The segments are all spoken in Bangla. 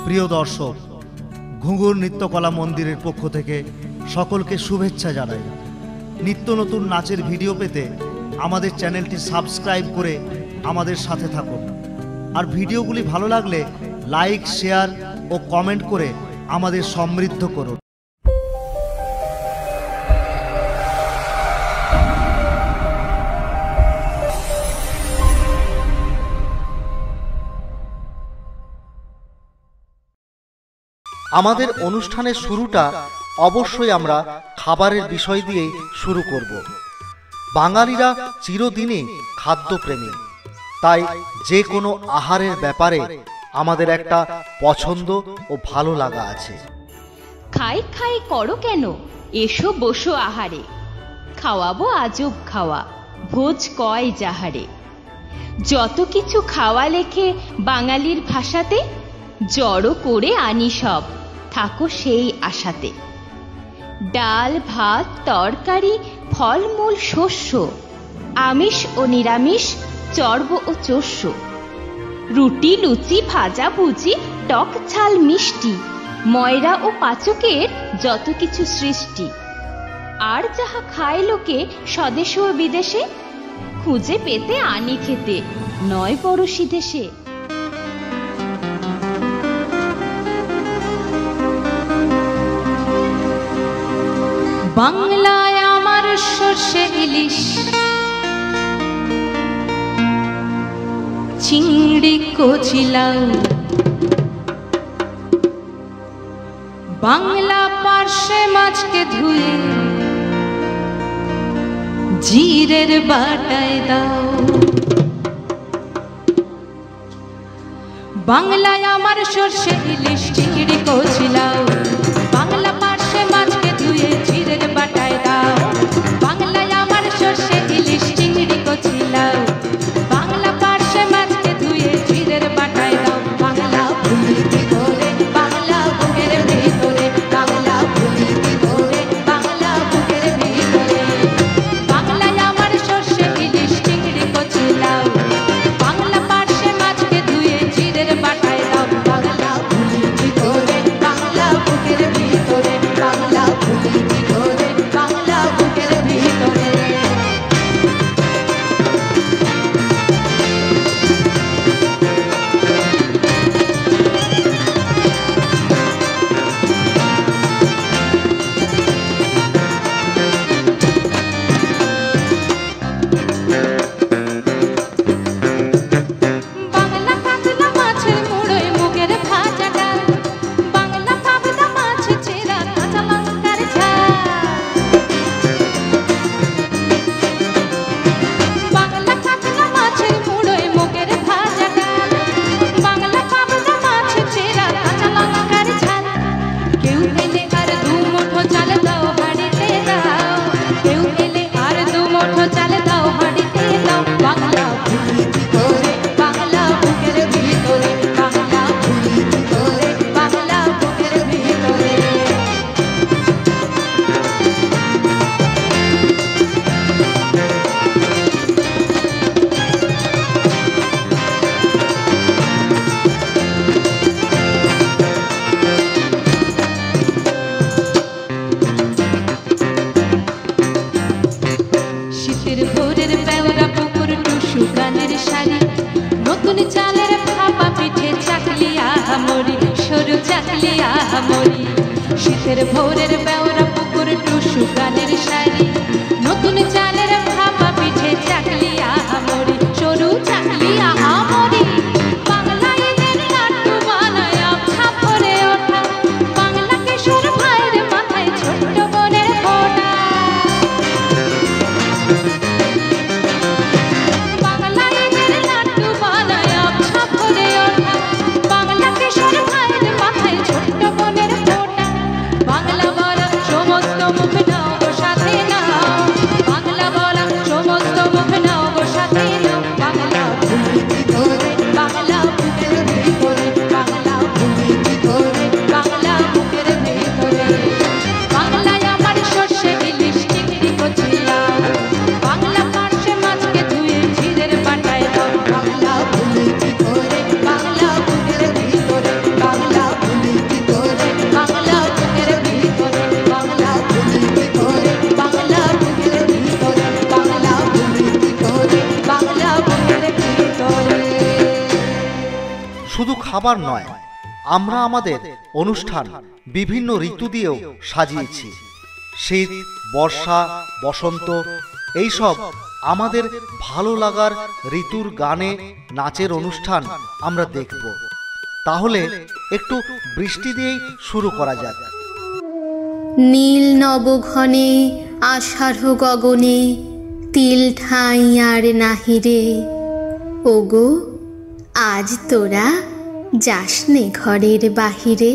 প্রিয় দর্শক, ঘুঙুর নৃত্যকলা মন্দিরের পক্ষ থেকে সকলকে শুভেচ্ছা জানাই। নিত্য নতুন নাচের ভিডিও পেতে আমাদের চ্যানেলটি সাবস্ক্রাইব করে আমাদের সাথে থাকুন। আর ভিডিওগুলি ভালো লাগলে লাইক, শেয়ার ও কমেন্ট করে আমাদের সমৃদ্ধ করুন। আমাদের অনুষ্ঠানের শুরুটা অবশ্যই আমরা খাবারের বিষয় দিয়েই শুরু করব। বাঙালিরা চিরদিনই খাদ্যপ্রেমী, তাই যে কোনো আহারের ব্যাপারে আমাদের একটা পছন্দ ও ভালো লাগা আছে। খাই খাই করো কেন, এসো বসো আহারে, খাওয়াবো আজব খাওয়া, ভোজ কয় যাহারে। যত কিছু খাওয়া লেখে বাঙালির ভাষাতে, জড়ো করে আনি সব, থাকো সেই আশাতে। ডাল ভাত তরকারি ফলমূল শস্য, আমিষ ও নিরামিষ চর্ব ও চোষ্য, রুটি লুচি ভাজা ভুজি টক ঝাল মিষ্টি, ময়রা ও পাচকের যত কিছু সৃষ্টি। আর যাহা খায় লোকে স্বদেশ ও বিদেশে, খুঁজে পেতে আনি খেতে নয় পড়শি দেশে। বাংলায় আমার সর্ষে ইলিশ, চিংড়ি কচি লাউ, বাংলা পার্শে মাছকে ধুয়ে জিরের বাটায় দাও। বাংলায় আমার সর্ষে ইলিশ, চিংড়ি কচি লাউ, বাংলা পার্শে মাছকে ধুয়ে জিরের বাটায় দাও। বাংলায় আমার সর্ষে ইলিশ, চিংড়ি কচি লাউ, বাংলা পার্শে মাছকে ধুয়ে জিরের বাটায় দাও। বাংলা ভুলিতে করে বাংলা বুকের ভিতরে, বাংলা ভুলিতে করে বাংলা বুকের ভিতরে। বাংলায় আমার সর্ষে ইলিশ, চিংড়ি কচি লাউ, বাংলা পার্শে মাছকে ধুয়ে জিরের বাটায় দাও। বাংলা ভুলিতে করে বাংলা বুকের ভিতরে, বাংলা ভুলিতে করে বাংলা বুকের ভিতরে। বাংলা কাতলা মাছের মুড়োয় মুগের ভাজা ডাল, বাংলা পাবদা মাছ চেরা কাঁচা লঙ্কার ঝাল। বাংলা কাতলা মাছের মুড়োয় মুগের ভাজা ডাল, বাংলা পাবদা মাছ চেরা কাঁচা লঙ্কার ঝাল। কেউ এলে আর দু মুঠো চাল দাও হাঁড়িতে দাও, কেউ এলে আর দু মুঠো চাল দাও হাঁড়িতে দাও। বাংলা ভুলিতে করে বাংলা বুকের ভিতরে, বাংলা ভুলিতে করে বাংলা বুকের ভিতরে। শীতের ভোরের বেওরা পুকুর টুসু গানের শাড়ি, নতুন চালের ভাপা পিঠে চাকলি আহামরি, সরু চাকলি আহামরি। শীতের ভোরের বেওরা পুকুর টুসু গানের শাড়ি, নতুন চালের ভাপা পিঠে চাকলি আহামরি, সরু চাকলি আহামরি। বাংলা ঈদের লাড্ডু বানায় আবছা ভরে ওঠা, বাংলা কিশোর ভাইয়ের মাথায় ছোট্ট বোনের ফোঁটা। বাংলা ঈদের লাড্ডু বানায় আবছা ভরে ওঠা, বাংলা কিশোর ভাইয়ের মাথায় ছোট্ট বোনের ফোঁটা। বাংলা বলা সমস্ত মুখ নাও গো সাথে নাও, বাংলা বলা খাবার নয়, আমরা আমাদের অনুষ্ঠান বিভিন্ন ঋতু দিয়েও সাজিয়েছি। শীত, বর্ষা, বসন্ত এইসব আমাদের ভালো লাগার ঋতুর গানে নাচের অনুষ্ঠান আমরা দেখব। তাহলে একটু বৃষ্টি দিয়েই শুরু করা যাক। নীল নবঘনে আষাঢ় গগনে তিল ঠাঁই আর নাহিরে, ওগো আজ তোরা যাসনে ঘরের বাহিরে।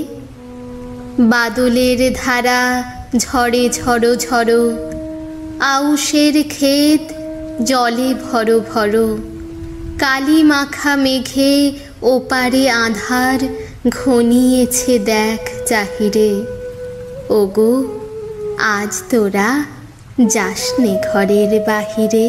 বাদলের ধারা ঝড়ে ঝড়ো ঝড়ো, আউশের ক্ষেত জলে ভরো ভরো। কালি মাখা মেঘে ওপারে আঁধার ঘনিয়েছে দেখ চাহিরে, ওগো আজ তোরা যাসনে ঘরের বাহিরে।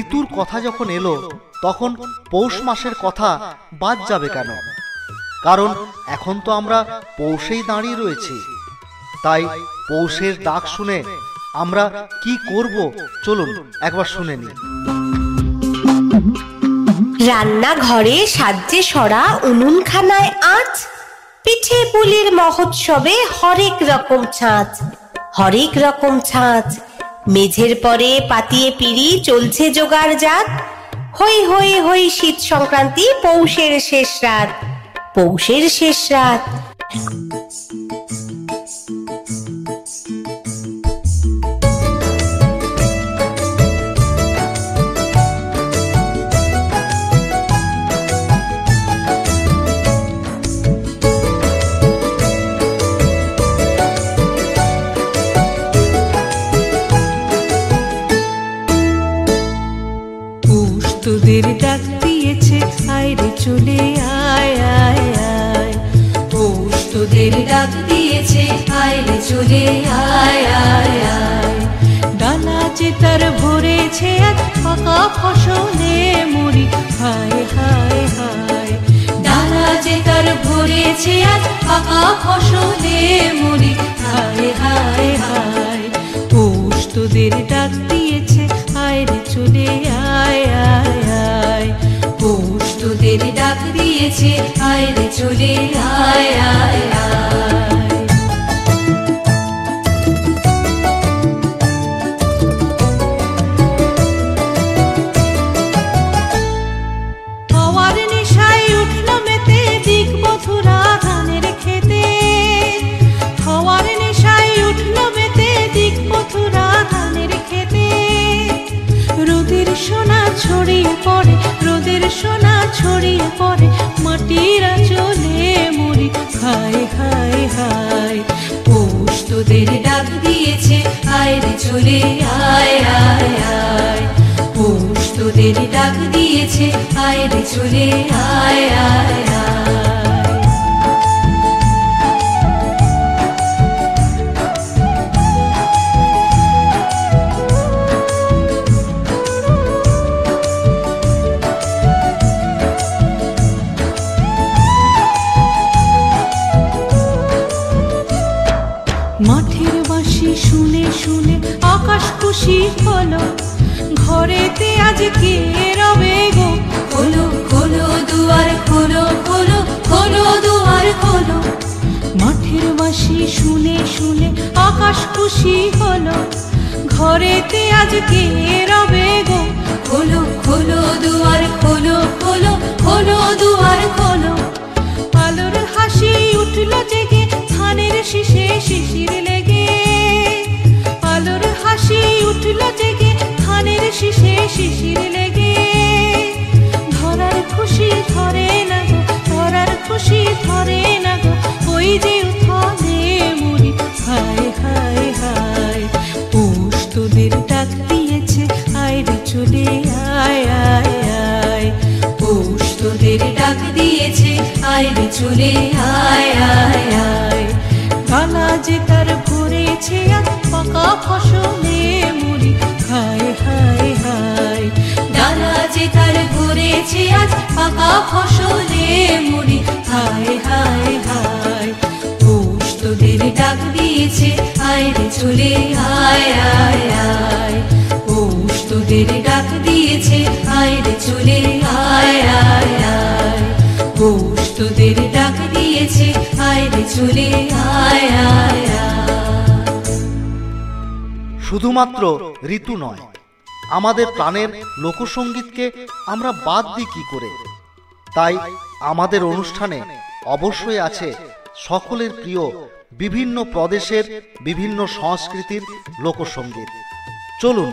ঋতুর কথা যখন এলো তখন পৌষ মাসের কথা বাদ যাবে কেন? কারণ এখন তো আমরা পৌষেই দাঁড়িয়ে রয়েছি। তাই পৌষের ডাক শুনে আমরা কি করব চলুন একবার শুনে নিই। রান্নাঘরে সাজ্জে সরা উনুনখানায় আঁচ, পিঠে পুলির মহোৎসবে হরেক রকম ছাঁচ, হরেক রকম ছাঁচ। মেঝের পরে পাতিয়ে পিড়ি চলছে জোগাড় জাত, হই হই হই শীত সংক্রান্তি পৌষের শেষ রাত। পৌষের শেষ রাত। তোদের ডাক দিয়েছে আয় রে চলে আয় আয় আয়। পৌষ তোদের ডাক দিয়েছে আয় রে চলে আয় আয় আয়। ডালা যে তার ভরেছে আজ পাকা ফসলে মুড়ি হায় হায় হায়। ডালা যে তার ভরেছে আজ পাকা ফসলে মুড়ি হায় হায় হায়। পৌষ তোদের ডাক দিয়েছে আয় রে চলে আয় আয় আয়। পৌষ তোদের ডাক দিয়েছে আয় রে চলে আয় আয় আয়। হওয়ার নেশায় উঠল মেতে দিক বধুরা ধানের খেতে। হওয়ার নেশায় উঠল মেতে দিক বধুরা ধানের খেতে। রোদের সোনা ছড়িয়ে পড়ে, রোদের সোনা ছড়িয়ে পড়ে মাটির আঁচলে মুড়ি হায় হায় হায়। পৌষ তোদের ডাক দিয়েছে আয় রে চলে আয় আয় আয়। পৌষ তোদের ডাক দিয়েছে আয় রে চলে আয় আয় আয়। মাঠের বাঁশি শুনে শুনে আকাশ খুশি হলো। ঘরেতে আজ কে রবে গো, খোলো খোলো দুয়ার খোলো খোলো খোলো দুয়ার খোলো। মাঠের বাঁশি শুনে শুনে আকাশ খুশি হলো। ঘরেতে আজ কে রবে গো, খোলো খোলো দুয়ার খোলো খোলো খোলো দুয়ার খোলো। আলোর হাসি উঠল জেগে ধানের শীষে শিশির লেগে। আলোর হাসি উঠল জেগে ধানের শীষে শিশির লেগে। ধরার খুশি ধরে না গো, ধরার খুশি ধরে না গো ওই যে উঠলে মুড়ি হায় হায় হায়। পৌষ তোদের ডাক দিয়েছে আয় রে চলে আয় আয় আয়। পৌষ তোদের ডাক দিয়েছে আয় রে চলে আয় আয় আয়। ডালা যে তার ভরেছে আজ পাকা ফসলে মুড়ি হায় হায় হায়। ডালা যে তার ভরেছে আজ পাকা ফসলে মুড়ি হায় হায় হায়। পৌষ তোদের ডাক দিয়েছে আয় রে চলে আয় আয় আয়। পৌষ তোদের ডাক দিয়েছে আয় রে চলে আয় আয় আয়। পৌষ তোদের ডাক দিয়েছে আয় রে চলে আয় আয় আয়। শুধুমাত্র ঋতু নয়, আমাদের প্রাণের লোকসঙ্গীতকে আমরা বাদ দিই কি করে? তাই আমাদের অনুষ্ঠানে অবশ্যই আছে সকলের প্রিয় বিভিন্ন প্রদেশের বিভিন্ন সংস্কৃতির লোকসঙ্গীত। চলুন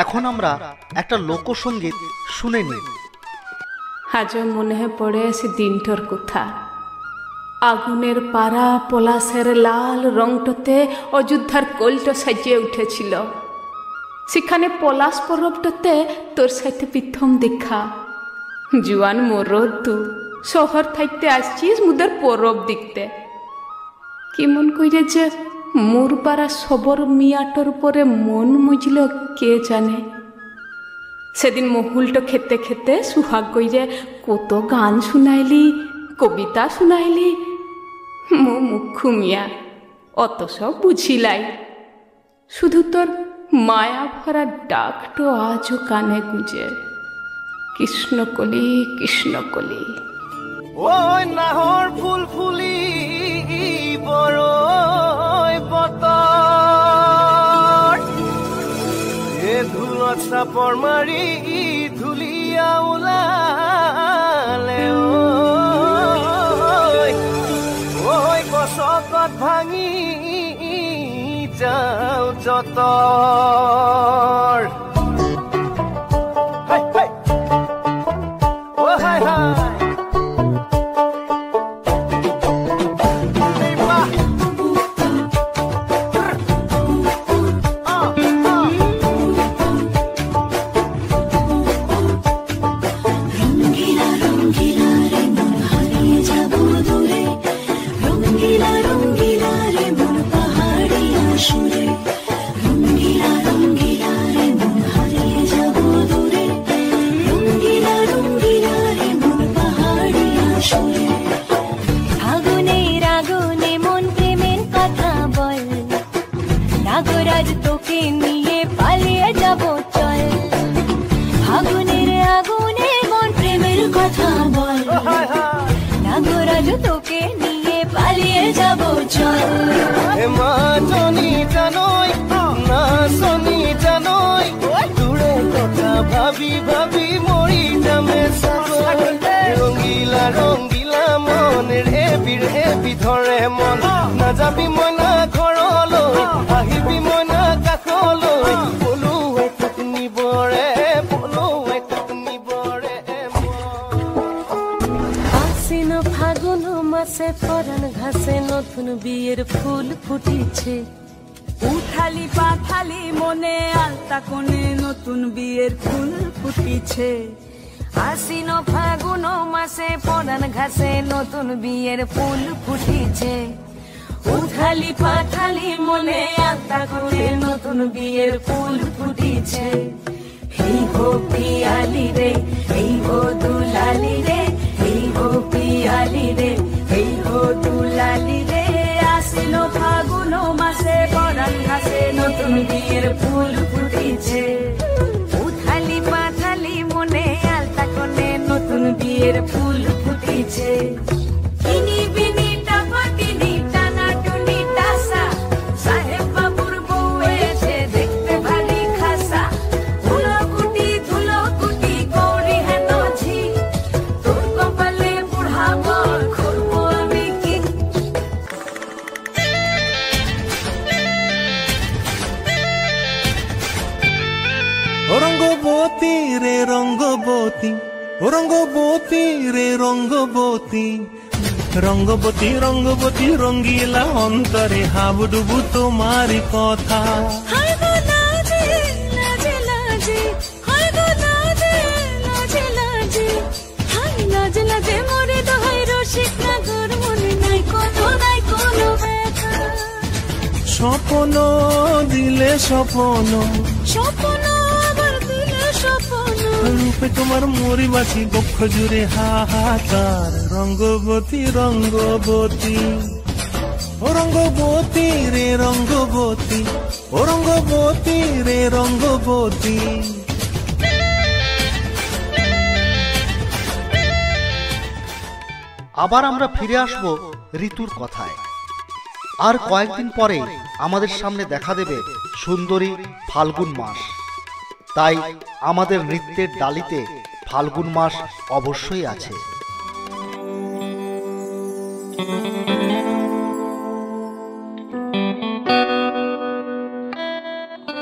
এখন আমরা একটা লোকসঙ্গীত শুনে নিই। আজ মনে পড়ে সে দিনটার কথা। আগুনের পাড়া পলাশের লাল রংটাতে অযোধ্যার কোলটা সাজিয়ে উঠেছিল। সেখানে পলাশ পরবটাতে তোর সাথে প্রথম দেখা। জুয়ান মরদ তু শহর থাকতে আসছিস মুদের পরব দেখতে। কেমন কইরে যে মোর পাড়া সবর মিয়াটোর পরে মন মজল কে জানে। সেদিন মহুলটা খেতে খেতে সুহাগ কইরে কত গান শুনাইলি, কবিতা শুনাইলি। মো মুখু মিয়া অত সব বুঝিলাই। শুধু তোর মায়া ভরা ডাকটো আজও কানে গুঁজে, কৃষ্ণকলি কৃষ্ণকলি। ওই নাহর ফুল ফুলি বড়ই বতর, এ ধুলত চাপৰ মাৰি ধুলিয়া ওলালে চকত ভাঙি যাও যতৰ ও হাই হাই নাগরাজ তোকে নিয়ে পালিয়ে যাব চল আগুনের আগুনে মন প্রেমের কথা বল নাগরাজ তোকে নিয়ে পালিয়ে যাব চল মা জনি জানই না শনি জানই দূরে কথা ভাবি ভাবি মরি যামে সাগর রঙিলা ৰঙিলা মনের হেবি ধৰে মন নাযাবি মই না ঘৰলৈ আহিবি মই না কাষলৈ পলুৱাই তোক নিবৰে আশ্বিন ফাগুন মাসে পরাণ ঘাসে নতুন বিয়ের ফুল ফুটিছে উঠালি পাথালি মনে আলতা কোণে নতুন বিয়ের ফুল ফুটিছে আশ্বিন ফাগুন মাসে পরাণ ঘাসে নতুন বিয়ের ফুল ফুটিছে উঠালি পাথালি মনে আলতা কোণে নতুন বিয়ের ফুল ফুটিছে এই গো পিয়ালি রে এই গো দুলালি রে এই গো পিয়ালি রে এই গো দুলালি রে আশ্বিন ফাগুন মাসে পরাণ ঘাসে নতুন বিয়ের ফুল ফুটিছে উঠালি পাথালি মনে আলতা কোণে নতুন বিয়ের ফুল ফুটিছে কিনি বিনি টাপাটিনি টানা টুনি টাসা সাহেব বাবুর বউ এসে দেখতে ভারী খাসা ধুলো কুটি কৌড়ি হেন ঝি তোর কপালে বুড়া বল করবো আমি কি রঙ্গবতী রে রঙ্গবতী ও রঙ্গবতী রে রঙ্গবতী রঙ্গবতী রঙ্গবতী রঙ্গিলা অন্তরে হাবুডুবু তোমার কথা হায় গো লাজে লাজে লাজে হায় গো লাজে লাজে লাজে হায় লাজে লাজে মরে দোহাই রসিক নাগর মনে নাই কোনো ব্যথা স্বপ্ন দিলে স্বপ্ন স্বপ্ন আবার দিলে স্বপ্ন রূপে তোমার মরি বাছি বক্ষ জুড়ে হাহাকার রঙ্গবতী রঙ্গবতী ও রঙ্গবতী রে রঙ্গবতী ও রঙ্গবতী রে রঙ্গবতী আবার আমরা ফিরে আসব ঋতুর কথায়। আর কয়েকদিন পরে আমাদের সামনে দেখা দেবে সুন্দরী ফাল্গুন মাস। তাই আমাদের নৃত্যের ডালিতে ফাল্গুন মাস অবশ্যই আছে।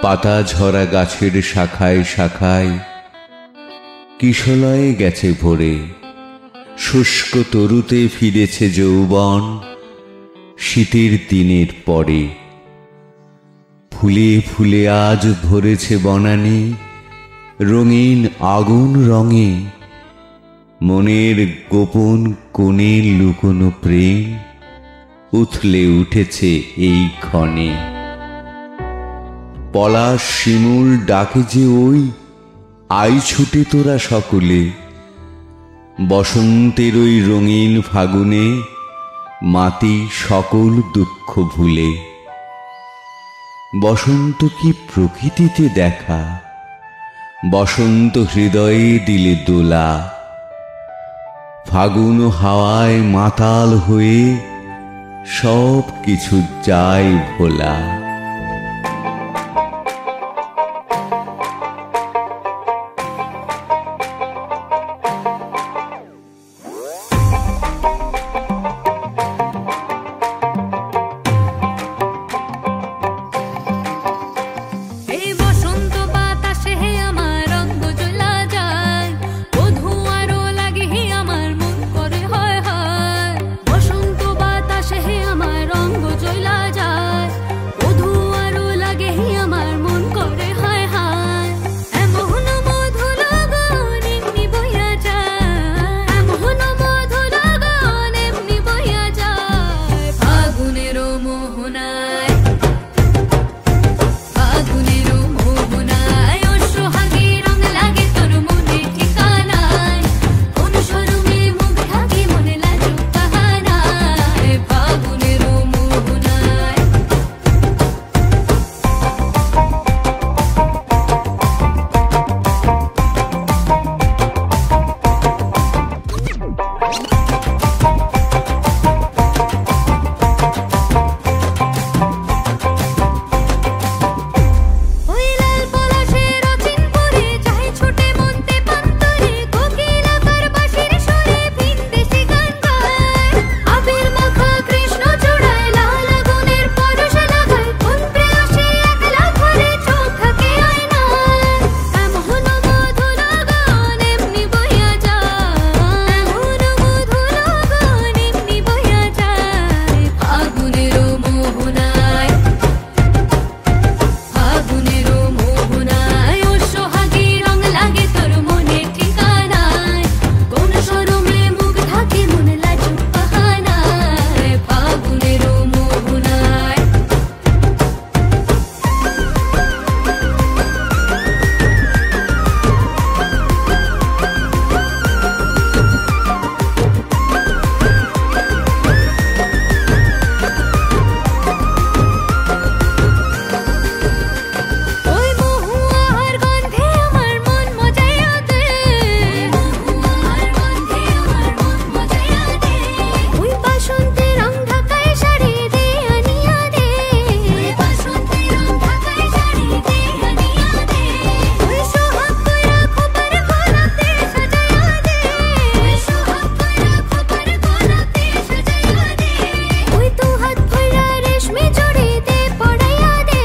পাতা ঝরা গাছের শাখায় শাখায় কিশলয়ে গেছে ভরে, শুষ্ক তরুতে ফিরেছে যৌবন শীতের দিনের পরে। ফুলে ফুলে আজ ভরেছে বনানী রঙিন আগুন রঙে, মনের গোপন কোণে লুকোনো প্রেম উথলে উঠেছে এই ক্ষণে। পলাশ শিমুল ডাকে যে ওই আই ছুটে তোরা সকলে, বসন্তের ওই রঙিন ফাগুনে মাতি সকল দুঃখ ভুলে। বসন্ত কি প্রকৃতিতে দেখা, বসন্ত হৃদয়ে দিলে দোলা, ফাগুন হাওয়ায় মাতাল হয়ে সব কিছু যায় ভোলা। মোহনায় ফাগুনের মোহনায় ও সোহাগে রং লাগে তোর মনে ঠিকানায় কোন শরমে মুখ ঢাকে মনে লাজুক বাহানায় ফাগুনের মোহনায় ওই লাল পলাশের অচিন পরে চাই ছুটে মনতে পান্তরে কোকিল আকার বাঁশির সুরে ভিনদেশি গান গায় আবির মাখা কৃষ্ণ চূড়ায় লাল আগুনের পরশ লাগায় কোন প্রেয়সী একলা ঘরে চোখ থাকে আয়নায় এমন মধু লগন এমনি বইয়া যায় এমন মধু লগন এমনি বইয়া যায় ফাগুনের মোহনায় ফাগুনের মোহনায় ও সোহাগে রং লাগে তোর মনে ঠিকানায় কোন শরমে মুখ ঢাকে মনে লাজুক বাহানায় ফাগুনের মোহনায় ওই মহুয়ার গন্ধে আমার মন মজাইয়া দে মহুয়ার গন্ধে আমার মন মজাইয়া দে ওই বাসন্তী রং ঢাকায় শাড়ি দে আনিয়া দে ওই বাসন্তী রং ঢাকায় শাড়ি দে আনিয়া দে ওই সোহাগ কইরা খোপার গলাতে সাজাইয়া দে ওই সোহাগ কইরা খোপার গলাতে সাজাইয়া দে ওই তো হাত ভইরা রেশমি জড়ি দে পড়াইয়া দে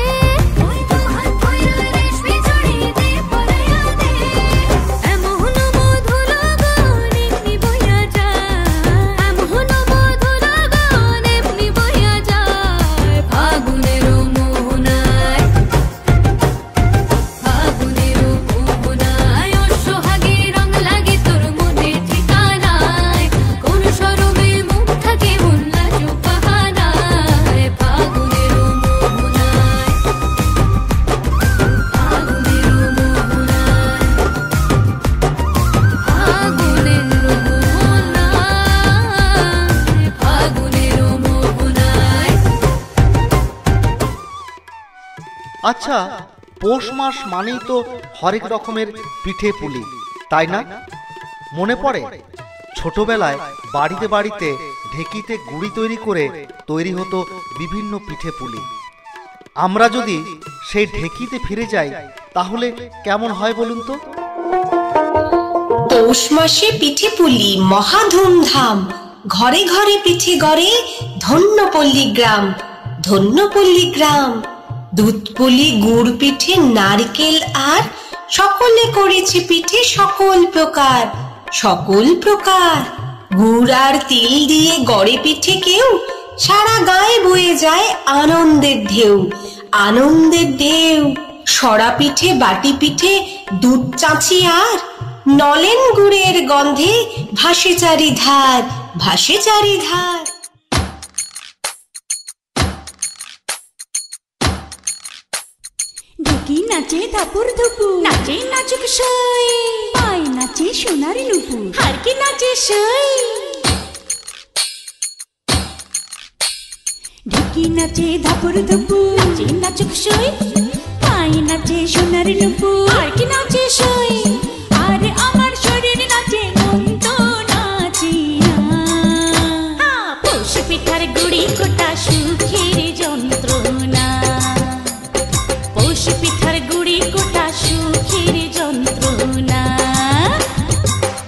ওই তো হাত ভইরা রেশমি জড়ি দে পড়াইয়া দে এমন মধু লগন এমনি বইয়া যায় এমন মধু লগন এমনি বইয়া যায় ফাগুনের মোহনায় ফাগুনের মোহনায় ও সোহাগে রং লাগে তোর মনে ঠিকানায় কোন শরমে মুখ থাকে মন লাজুক বাহানায় ফাগুনের মোহনায় ফাগুনের মোহনায় ফাগুনের মোহনায় আচ্ছা, পৌষ মাস মানেই তো হরেক রকমের পিঠে পুলি, তাই না? মনে পড়ে ছোটবেলায় বাড়িতে বাড়িতে ঢেকিতে গুড়ি তৈরি করে তৈরি হতো বিভিন্ন পিঠে পুলি। আমরা যদি সেই ঢেকিতে ফিরে যাই তাহলে কেমন হয় বলুন তো? পৌষ মাসে পিঠে পুলি মহা ধুমধাম, ঘরে ঘরে পিঠে গড়ে ধন্যপল্লী গ্রাম। ধন্যপল্লী গ্রাম দুধ পুলি, গুড় পিঠে, নারকেল আর সকলে করেছে পিঠে সকল প্রকার। সকল প্রকার গুড় আর তিল দিয়ে গড়ে পিঠে কেউ, সারা গায়ে বয়ে যায় আনন্দের ঢেউ। আনন্দের ঢেউ সরা পিঠে, বাটি পিঠে, দুধ চাঁচি আর নলেন গুড়ের গন্ধে ভাসে চারিধার, ভাসে চারিধার। ঢেকি নাচে ধাপুর ধুপুর, নাচে নাচুক সই, পায় নাচে সোনার নুপুর, হারকি নাচে সই। ঢেকি নাচে ধাপুর ধুপুর, নাচে নাচুক সই, পায় নাচে সোনার নুপুর, হারকি নাচে সই। আর আমার শরীর নাচে, মন তো নাচি না। পৌষ পিঠার গুড়ি কোটা সুখের যন্ত্রণা, পৌষ পিঠার গুড়ি কোটা সুখের যন্ত্রণা।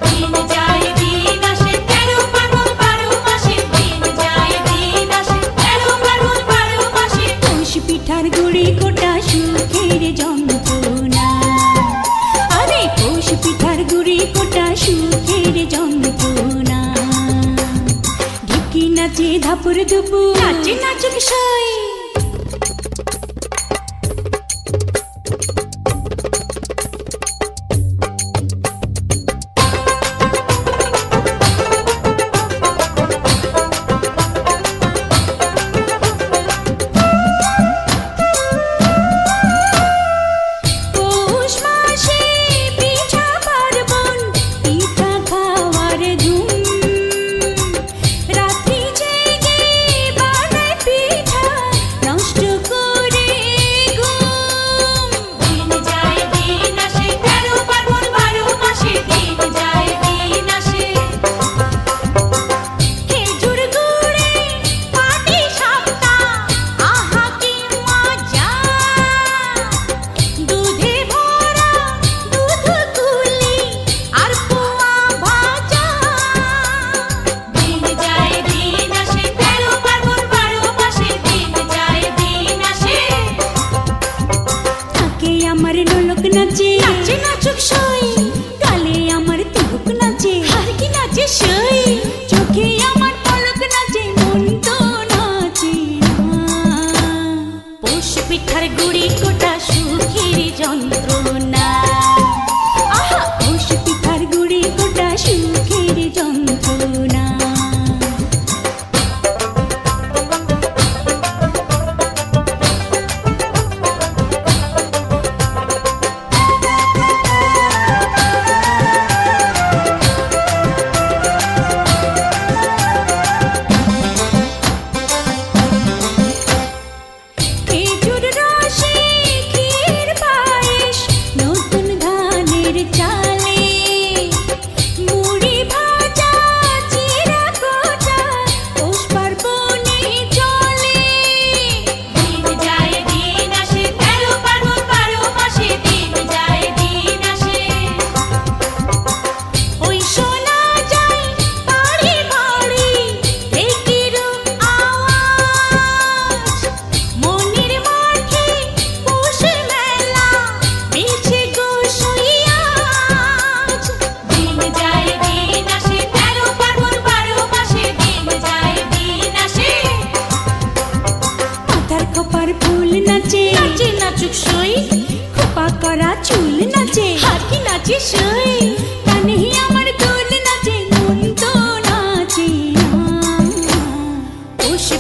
দিন যায় দিন আসে 13 পার্বণ 12 মাসে, দিন যায় দিন আসে 13 পার্বণ 12 মাসে। পৌষ পিঠার গুড়ি কোটা সুখের যন্ত্রণা, আরে পৌষ পিঠার গুড়ি কোটা সুখের যন্ত্রণা। ঢেকি নাচে ধাপুর ধুপুর, নাচে নাচুক সই। পৌষ পিঠার গুড়ি কোটা সুখের যন্ত্রণা, আহা পৌষ পিঠার গুড়ি কোটা সুখের যন্ত্রণা।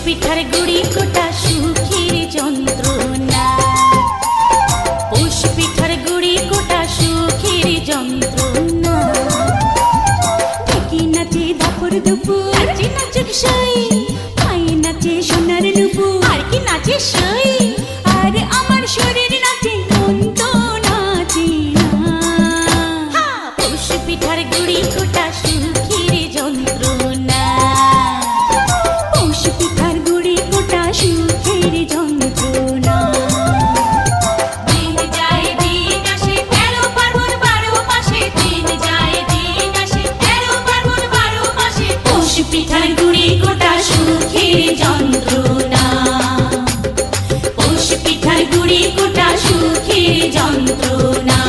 পিঠার গুড়ি কোটা সুখের যন্ত্রণা, পৌষ পিঠার গুড়ি কোটা সুখের যন্ত্রণা। ঢেকি নাচে ধাপুর দুপুর, নাচে নাচুক সই, মাই নাচে সোনার নুপুর, আর কি নাচে সই, আর আমার শরীর নাচে মন তো নাচে না। পৌষ পিঠার গুড়ি কোটা সুখের যন্ত্রণা, পৌষ পিঠার গুড়ি কোটা সুখের যন্ত্রণা। দিন যায় দিন আসে 13 পার্বণ 12 মাসে, দিন যায় দিন আসে 13 পার্বণ 12 মাসে, পৌষ পিঠার গুড়ি কোটা সুখের যন্ত্রণা, পৌষ পিঠার গুড়ি কোটা সুখের যন্ত্রণা।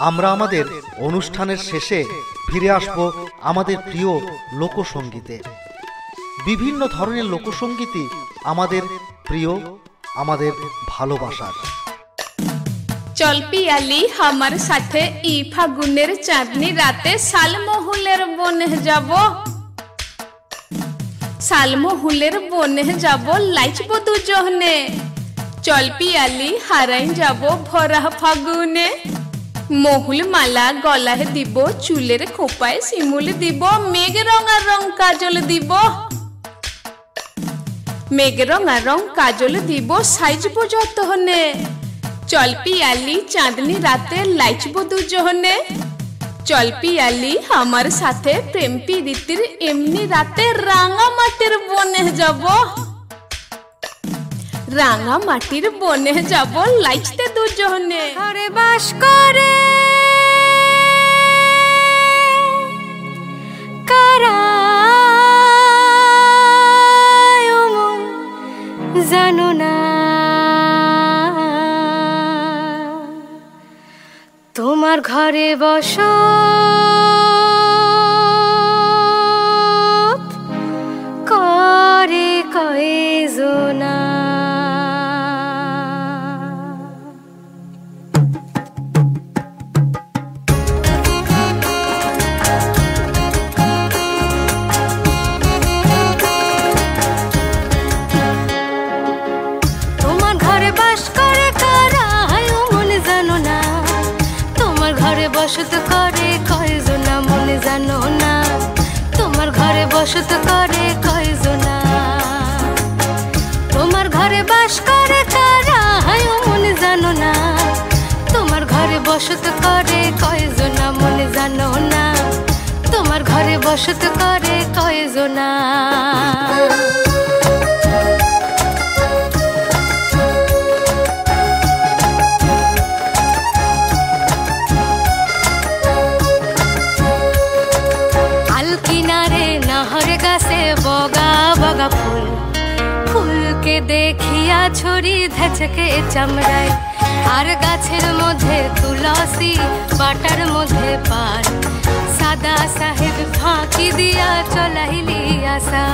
আমরা আমাদের অনুষ্ঠানের শেষে ফিরে আসব আমাদের প্রিয় লোকসঙ্গীতে। বিভিন্ন ধরনের লোকসঙ্গীতই আমাদের প্রিয়, আমাদের ভালোবাসার। চল পিয়ালি আমার সাথে ই ফাগুনের চাঁদনি রাতে শালমহুলের বনে যাব, শালমহুলের বনে যাব লাইচব দুজনে। চল পিয়ালি হারাই যাব ভরা ফাগুনে, মহুল মালা গলায় দিব, চুলের খোপায় শিমুল দিব, মেঘ রঙা রং কাজল দিব, মেঘ রঙা রং কাজল দিব, সাইজব যতনে। চল পিয়ালি চাঁদনি রাতে লাইচব দুজনে, চল পিয়ালি আমার সাথে প্রেম প্রীতির এমনি রাতে রাঙা মাটির বনে যাব, রাঙা মাটির বনে যাব লাইচতে দুজনে। ঘরে বাস করে কারা জানো না, তোমার ঘরে বসো করে কয়জনা। তোমার ঘরে বাস করে কারা মনে জানো না, তোমার ঘরে বসত করে কয়জনা মনে জানো না, তোমার ঘরে বসত করে কয়জনা। তোমার ঘরে বাস করে কারা মনে জানো না, তোমার ঘরে বসত করে কয়জনা মনে জানো না, তোমার ঘরে বসত করে কয়জনা। বগা বগা ফুল, ফুলকে দেখিয়া ছড়ি ধেচকে চামড়ায়, আর গাছের মধ্যে তুলসী বাটার মধ্যে পান সাদা সাহেব ফাঁকি দিয়া চলাইলি আসা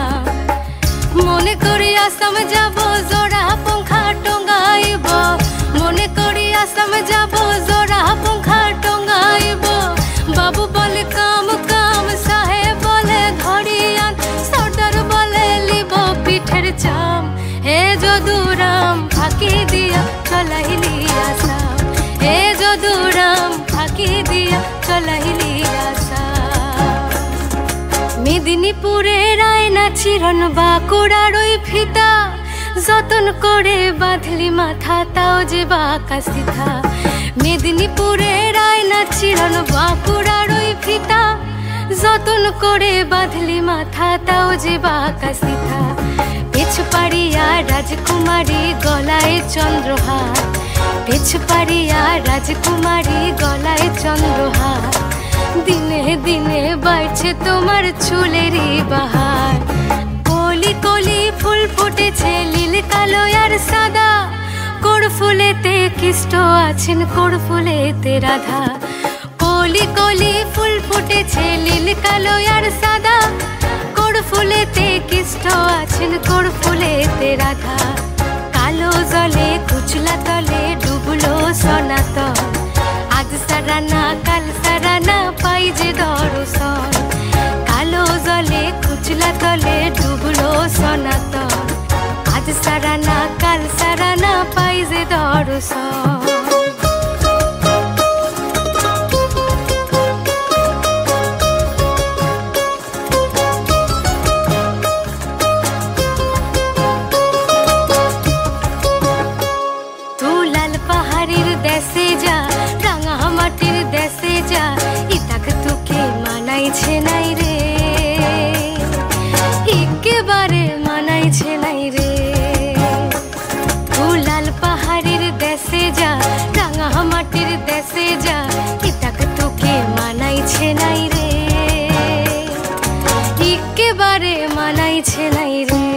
মনে করি আসাম যাব জোড়া পঙ্খা টঙ্গাইব মনে করি আসাম যাব জোড়া পঙ্খা টঙ্গাইব বাবু বলে কাম কাম সাহেব বলে ঘড়িয়ান সর্দার বলে লিব পিঠের চাম হে যদুরাম ফাঁকি দিয়া চলাইলি আসা হে যদুরাম ফাঁকি দিয়া চলাইলি আসা মেদিনীপুরের আয়না চিরন বাঁকুড়ার ওই ফিতা যতন করে বাঁধলি মাথা তাও যে বাঁকা সিথা মেদিনীপুরের আয়না চিরন বাঁকুড়ার ওই ফিতা যতন করে বাঁধলি মাথা তাও যে বাঁকা সিথা পেছ পাড়িয়া রাজকুমারী গলায় চন্দ্রহার পেছ পাড়িয়া রাজকুমারী গলায় চন্দ্রহার দিনে দিনে বাড়ছে তোমার চুলেরই বাহার কলি কলি ফুল ফুটেছে নীল কালো আর সাদা কোড় ফুলেতে কৃষ্ণ আছেন কোড় ফুলেতে রাধা কলি কলি ফুল ফুটেছে নীল কালো আর সাদা কোড় ফুলেতে কৃষ্ণ আছেন কোড় ফুলেতে রাধা কালো জলে কুচলা তলে ডুবলো সনাতন আজ সারানা কাল সারানা পাই যে দর্শন কালো জলে কুচলা তলে ডুবলো সনাতন আজ সারানা কাল সারানা পাই যে দর্শন মানাইছে নাই রে একেবারে মানাইছে নাই রে লাল পাহাড়ের দেশে যা রাঙা মাটির দেশে যা এটাকে তোকে মানাইছে নাই রে একেবারে মানাইছে নাই রে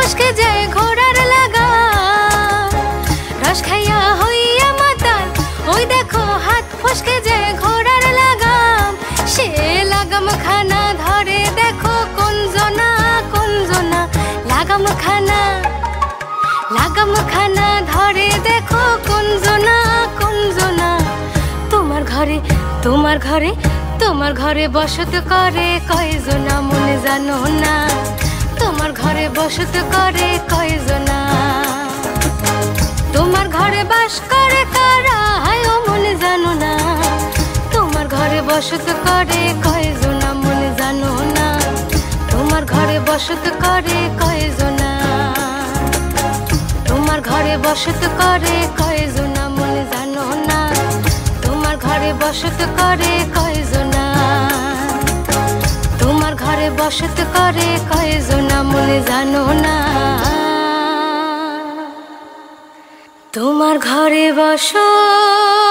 ফসকে যায় ঘোড়ার লাগা রস খাইয়া হইয়া মাতাল ওই দেখো হাত ফসকে যায় ঘোড়ার লাগাম সে লাগাম খানা ধরে দেখো কোন জনা লাগাম খানা ধরে দেখো কোন জনা তোমার ঘরে বসত করে কয়জনা মনে জানো না তোমার ঘরে বসত করে কয়জনা তোমার ঘরে বাস করে কারা হায় মনে জানো না তোমার ঘরে বসত করে কয়জনা মনে জানো না তোমার ঘরে বসত করে কয়জনা তোমার ঘরে বসত করে কয়জনা মনে জানো না তোমার ঘরে বসত করে কয়জনা তোমার ঘরে বসত করে কয়জনা মনে জানো না তোমার ঘরে বসত